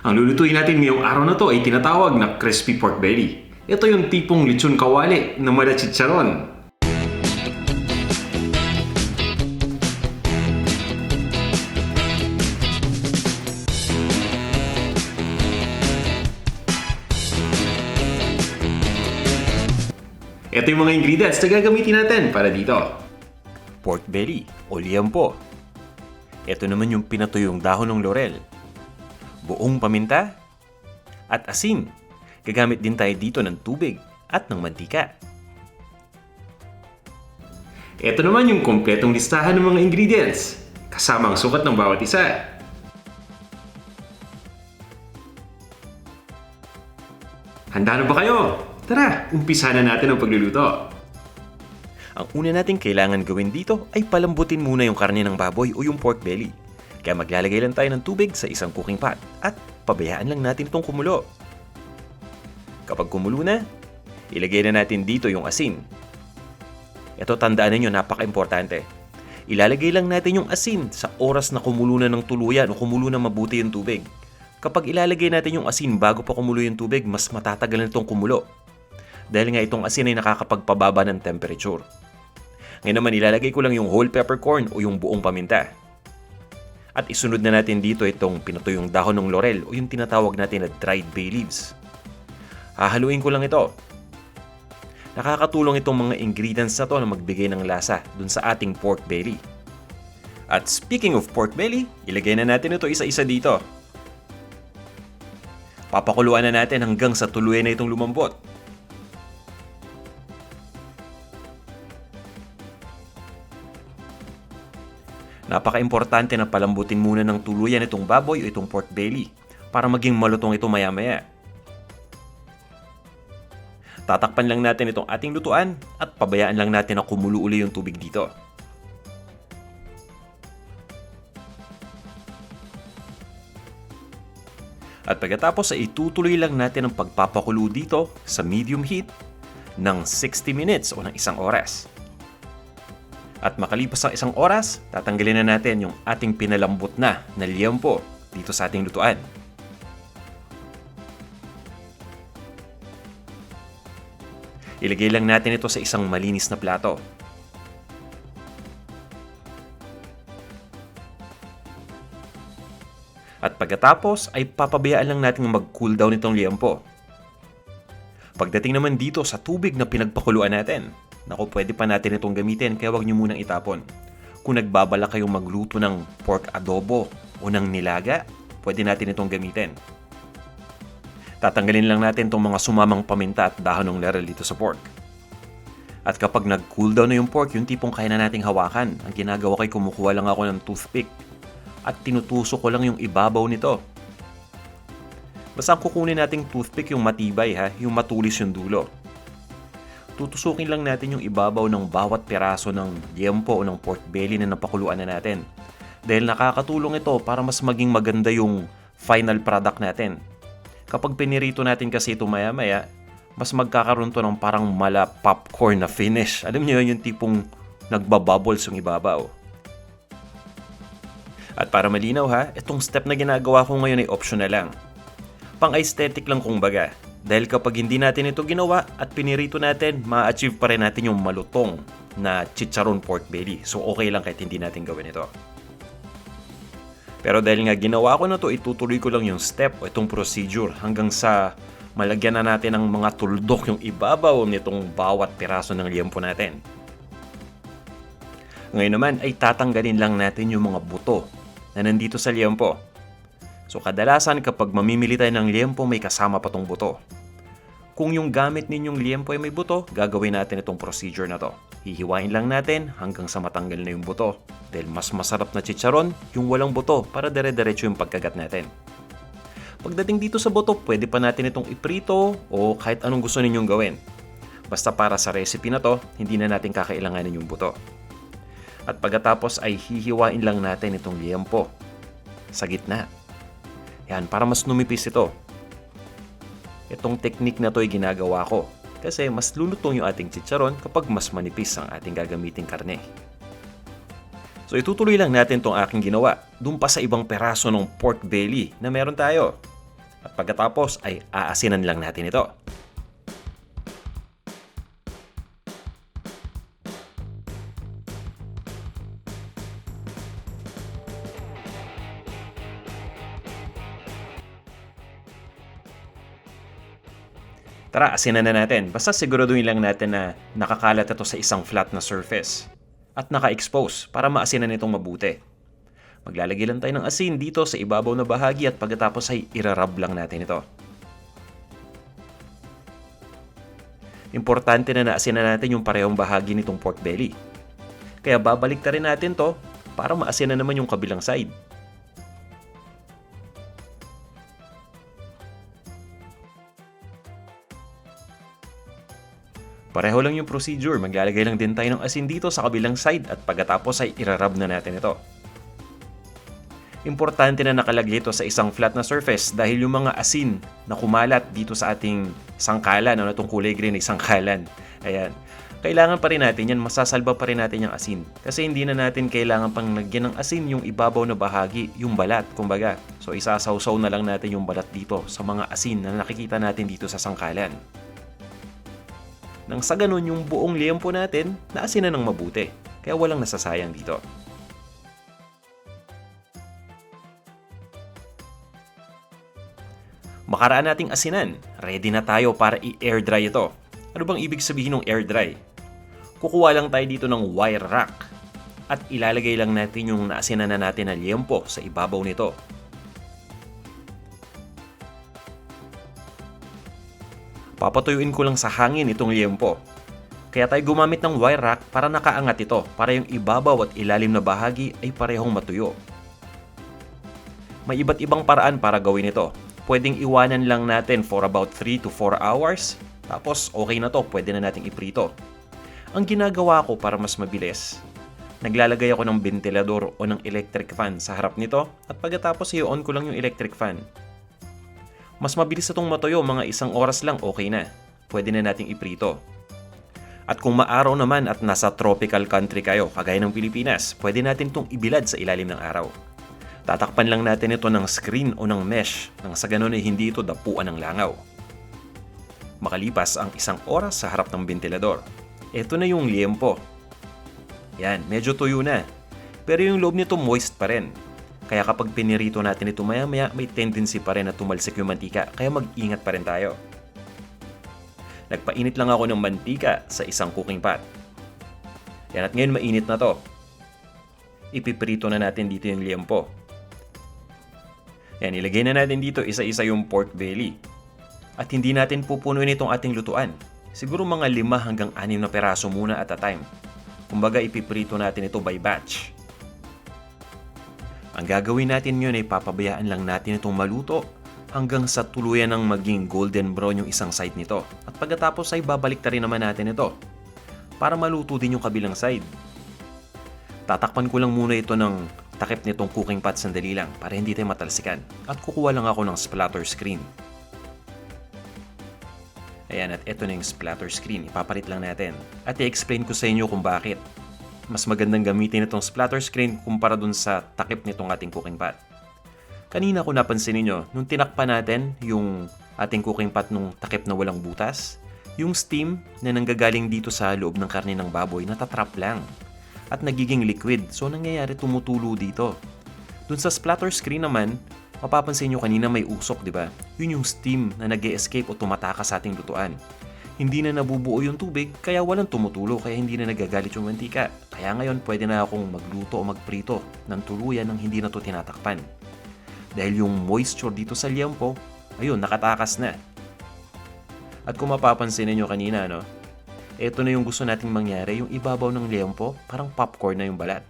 Ang lulutuin natin ngayong araw na to ay tinatawag na crispy pork belly. Ito yung tipong lechon kawali na mala chicharon. Ito yung mga ingredients na gagamitin natin para dito. Pork belly o liempo. Ito naman yung pinatuyong dahon ng laurel. Buong paminta at asin. Gagamit din tayo dito ng tubig at ng mantika. Ito naman yung kompletong listahan ng mga ingredients, kasama ang sukat ng bawat isa. Handa na ba kayo? Tara, umpisa na natin ang pagluluto. Ang una nating kailangan gawin dito ay palambutin muna yung karne ng baboy o yung pork belly. Kaya maglalagay lang tayo ng tubig sa isang cooking pot at pabayaan lang natin itong kumulo. Kapag kumulo na, ilagay na natin dito yung asin. Ito tandaan ninyo, napaka-importante. Ilalagay lang natin yung asin sa oras na kumulo na ng tuluyan o kumulo na mabuti yung tubig. Kapag ilalagay natin yung asin bago pa kumulo yung tubig, mas matatagal na itong kumulo. Dahil nga itong asin ay nakakapagpababa ng temperature. Ngayon naman ilalagay ko lang yung whole peppercorn o yung buong paminta. At isunod na natin dito itong pinatuyong dahon ng laurel o yung tinatawag natin na dried bay leaves. Hahaluin ko lang ito. Nakakatulong itong mga ingredients na to na magbigay ng lasa dun sa ating pork belly. At speaking of pork belly, ilagay na natin ito isa-isa dito. Papakuluan na natin hanggang sa tuluyan na itong lumambot. Napaka-importante na palambutin muna ng tuluyan itong baboy o itong pork belly para maging malutong ito maya-maya. Tatakpan lang natin itong ating lutuan at pabayaan lang natin na kumulo uli yung tubig dito. At pagkatapos ay itutuloy lang natin ang pagpapakulo dito sa medium heat ng 60 minutes o ng isang oras. At makalipas ang isang oras, tatanggalin na natin yung ating pinalambot na liempo dito sa ating lutuan. Ilagay lang natin ito sa isang malinis na plato. At pagkatapos ay papabayaan lang natin mag-cool down itong liempo. Pagdating naman dito sa tubig na pinagpakuluan natin, naku, pwede pa natin itong gamitin kaya huwag nyo munang itapon. Kung nagbabalak kayong magluto ng pork adobo o ng nilaga, pwede natin itong gamitin. Tatanggalin lang natin itong mga sumamang paminta at dahon ng laurel dito sa pork. At kapag nag-cool down na yung pork, yung tipong kaya na nating hawakan, ang ginagawa ko ay kumukuha lang ako ng toothpick at tinutusok ko lang yung ibabaw nito. Basta ang kukunin nating toothpick yung matibay yung matulis yung dulo. Tutusukin lang natin yung ibabaw ng bawat piraso ng liempo o ng pork belly na napakuluan na natin. Dahil nakakatulong ito para mas maging maganda yung final product natin. Kapag pinirito natin kasi ito maya-maya, mas magkakaroon to ng parang mala popcorn na finish. Alam niyo yun, yung tipong nagbabubbles yung ibabaw. At para malinaw itong step na ginagawa ko ngayon ay optional lang. Pang-aesthetic lang kumbaga. Dahil kapag hindi natin ito ginawa at pinirito natin, ma-achieve pa rin natin yung malutong na chicharon pork belly. So okay lang kahit hindi natin gawin ito. Pero dahil nga ginawa ko na to, itutuloy ko lang yung step o itong procedure hanggang sa malagyan na natin ng mga tuldok yung ibabaw nitong bawat piraso ng liempo natin. Ngayon naman ay tatanggalin lang natin yung mga buto na nandito sa liempo. So kadalasan kapag mamimili tayo ng liempo, may kasama pa tong buto. Kung yung gamit ninyong liempo ay may buto, gagawin natin itong procedure na to. Hihiwain lang natin hanggang sa matanggal na yung buto. Dahil mas masarap na chicharon yung walang buto para dire-diretso yung pagkagat natin. Pagdating dito sa buto, pwede pa natin itong iprito o kahit anong gusto ninyong gawin. Basta para sa recipe na to, hindi na natin kakailanganin yung buto. At pagkatapos ay hihiwain lang natin itong liempo sa gitna. Yan, para mas numipis ito. Itong technique na to ay ginagawa ko kasi mas lulutong yung ating chicharon kapag mas manipis ang ating gagamiting karne. So itutuloy lang natin itong aking ginawa dun pa sa ibang peraso ng pork belly na meron tayo. At pagkatapos ay aasinan lang natin ito. Tara, asinan na natin. Basta siguraduhin lang natin na nakakalat ito sa isang flat na surface at naka-expose para maasinan itong mabuti. Maglalagay lang tayo ng asin dito sa ibabaw na bahagi at pagkatapos ay irarub lang natin ito. Importante na naasinan natin yung parehong bahagi nitong pork belly. Kaya babalik ta rin natin to para maasinan naman yung kabilang side. Pareho lang yung procedure, maglalagay lang din tayo ng asin dito sa kabilang side at pagkatapos ay irarub na natin ito. Importante na nakalagay ito sa isang flat na surface dahil yung mga asin na kumalat dito sa ating sangkalan, itong kulay green ay sangkalan. Ayan. Kailangan pa rin natin yan, masasalba pa rin natin yung asin. Kasi hindi na natin kailangan pang lagyan ng asin yung ibabaw na bahagi, yung balat, kumbaga. So isasawsaw na lang natin yung balat dito sa mga asin na nakikita natin dito sa sangkalan. Nang sa ganun yung buong liempo natin, naasinan ng mabuti. Kaya walang nasasayang dito. Makaraan nating asinan, ready na tayo para i-air dry ito. Ano bang ibig sabihin ng air dry? Kukuha lang tayo dito ng wire rack at ilalagay lang natin yung naasinan na natin na liempo sa ibabaw nito. Papatuyuin ko lang sa hangin itong liempo. Kaya tayo gumamit ng wire rack para nakaangat ito para yung ibabaw at ilalim na bahagi ay parehong matuyo. May iba't ibang paraan para gawin ito. Pwedeng iwanan lang natin for about 3 to 4 hours. Tapos okay na to, pwede na nating iprito. Ang ginagawa ko para mas mabilis, naglalagay ako ng ventilador o ng electric fan sa harap nito at pagkatapos i-on ko lang yung electric fan. Mas mabilis itong matuyo, mga 1 oras lang okay na. Pwede na nating iprito. At kung maaraw naman at nasa tropical country kayo, kagaya ng Pilipinas, pwede natin itong ibilad sa ilalim ng araw. Tatakpan lang natin ito ng screen o ng mesh nang sa ganun ay hindi ito dapuan ng langaw. Makalipas ang 1 oras sa harap ng ventilador, ito na yung liempo. Yan, medyo tuyo na. Pero yung loob nito moist pa rin. Kaya kapag pinirito natin ito maya-maya, may tendency pa rin na tumalsik yung mantika, kaya mag-ingat pa rin tayo. Nagpainit lang ako ng mantika sa isang cooking pot. Yan, at ngayon mainit na to. Ipiprito na natin dito yung liempo. Yan, ilagay na natin dito isa-isa yung pork belly. At hindi natin pupunuin itong ating lutuan. Siguro mga 5 hanggang 6 na peraso muna at a time. Kumbaga ipiprito natin ito by batch. Ang gagawin natin yun ay papabayaan lang natin itong maluto hanggang sa tuluyan ng maging golden brown yung isang side nito. At pagkatapos ay babalik ta rin naman natin ito para maluto din yung kabilang side. Tatakpan ko lang muna ito ng takip nitong cooking pot sandali lang para hindi tayo matalsikan. At kukuha lang ako ng splatter screen. Ayan, at ito na yung splatter screen. Ipapalit lang natin. At i-explain ko sa inyo kung bakit mas magandang gamitin itong splatter screen kumpara dun sa takip nitong ating cooking pot. Kanina ko napansin niyo, nung tinakpan natin yung ating cooking pot nung takip na walang butas, yung steam na nanggagaling dito sa loob ng karne ng baboy natatrap lang at nagiging liquid. So nangyayari tumutulo dito. Dun sa splatter screen naman, mapapansin nyo kanina may usok, di ba? Yun yung steam na nag-e-escape o tumatakas sa ating lutuan. Hindi na nabubuo yung tubig, kaya walang tumutulo, kaya hindi na nagagalit yung mantika. Kaya ngayon, pwede na akong magluto o magprito ng tuluyan nang hindi na to tinatakpan. Dahil yung moisture dito sa liempo, ayun, nakatakas na. At kung mapapansin niyo kanina, no? Ito na yung gusto nating mangyari, yung ibabaw ng liempo, parang popcorn na yung balat.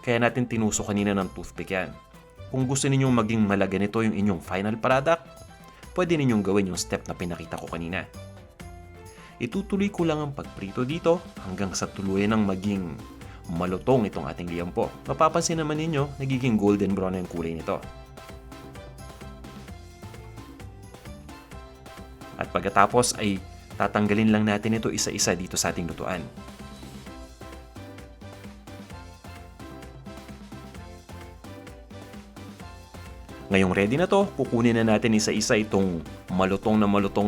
Kaya natin tinusok kanina ng toothpick yan. Kung gusto ninyong maging malaga nito yung inyong final product, pwede ninyong gawin yung step na pinakita ko kanina. Itutuloy ko lang ang pagprito dito hanggang sa tuluyan ng maging malutong itong ating liempo. Mapapansin naman ninyo, nagiging golden brown na yung kulay nito. At pagkatapos ay tatanggalin lang natin ito isa-isa dito sa ating lutuan. Ngayong ready na to, kukunin na natin isa-isa itong malutong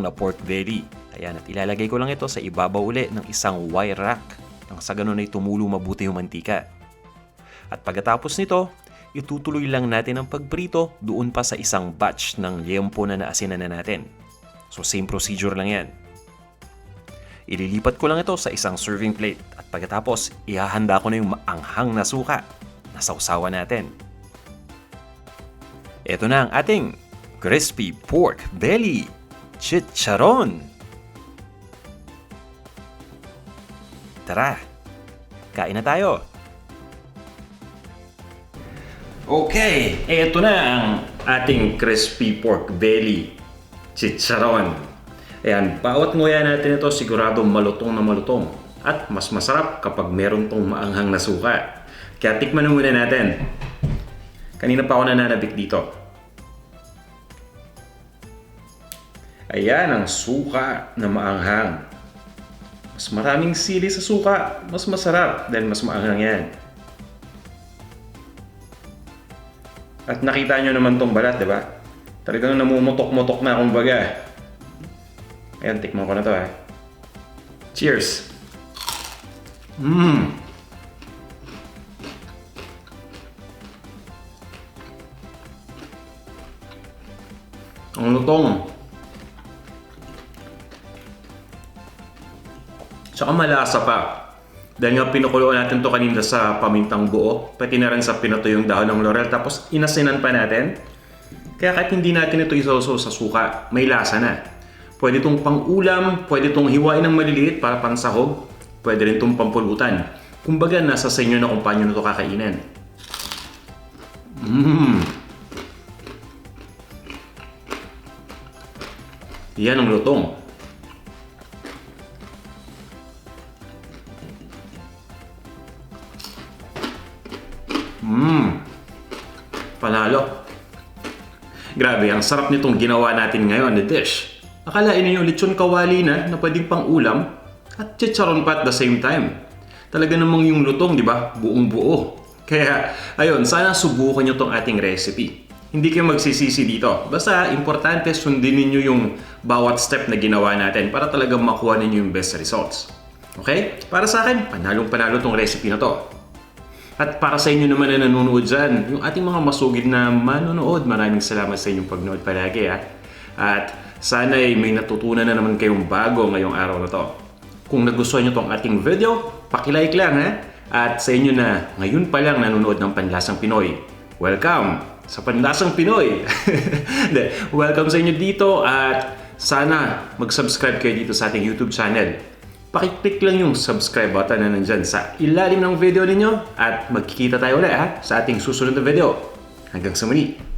na pork belly. Ayan, at ilalagay ko lang ito sa ibabaw uli ng isang wire rack nang sa ganun ay tumulo mabuti yung mantika. At pagkatapos nito, itutuloy lang natin ang pagprito doon pa sa isang batch ng liempo na naasinan na natin. So same procedure lang yan. Ililipat ko lang ito sa isang serving plate at pagkatapos ihahanda ko na yung maanghang na suka na sausawan natin. Ito na ang ating crispy pork belly chicharon. Tara, kain na tayo. Okay, ito na ang ating crispy pork belly chicharon. Ayan, bawat nguya natin ito sigurado malutong na malutong. At mas masarap kapag meron tong maanghang na suka. Kaya tikman na muna natin. Kanina pa ako nananabik dito. Ayan ang suka na maanghang. Mas maraming sili sa suka, mas masarap dahil mas maanghang yan. At nakita nyo naman tong balat, di ba? Talagang namumutok-mutok na kumbaga. Ayan, tikman ko na to ha. Cheers! Ang lutong. Tsaka malasa pa. Dahil nga pinukuluan natin to kanina sa pamintang buo, pati na rin sa pinatuyong dahon ng laurel, tapos inasinan pa natin. Kaya kahit hindi natin ito isawsaw sa suka, may lasa na. Pwede itong pang-ulam, pwede itong hiwain ng maliliit para pansahog, pwede rin itong pampulutan. Kumbaga, nasa sa inyo na kung paano na ito kakainin. Yan ang lutong. Panalo. Grabe, ang sarap nitong ginawa natin ngayon na dish. Akalain niyo lechon kawali na pwedeng pang ulam at chicharon pa at the same time. Talaga namang yung lutong, di ba? Buong buo. Kaya, ayun, sana subukan niyo tong ating recipe. Hindi kayo magsisisi dito. Basta, importante sundin niyo yung bawat step na ginawa natin para talagang makuha ninyo yung best results. Okay? Para sa akin, panalong-panalo tong recipe na to. At para sa inyo naman na nanonood dyan, yung ating mga masugid na manonood, maraming salamat sa inyong pagnood palagi ha. At sana ay may natutunan na naman kayong bago ngayong araw na to. Kung nagustuhan nyo tong ating video, pakilike lang ha. At sa inyo na ngayon pa lang nanonood ng Panlasang Pinoy, welcome sa Panlasang Pinoy! Welcome sa inyo dito at sana mag-subscribe kayo dito sa ating YouTube channel. Pakiclick lang yung subscribe button na nandyan sa ilalim ng video ninyo at magkikita tayo ulit ha, sa ating susunod na video. Hanggang sa muli!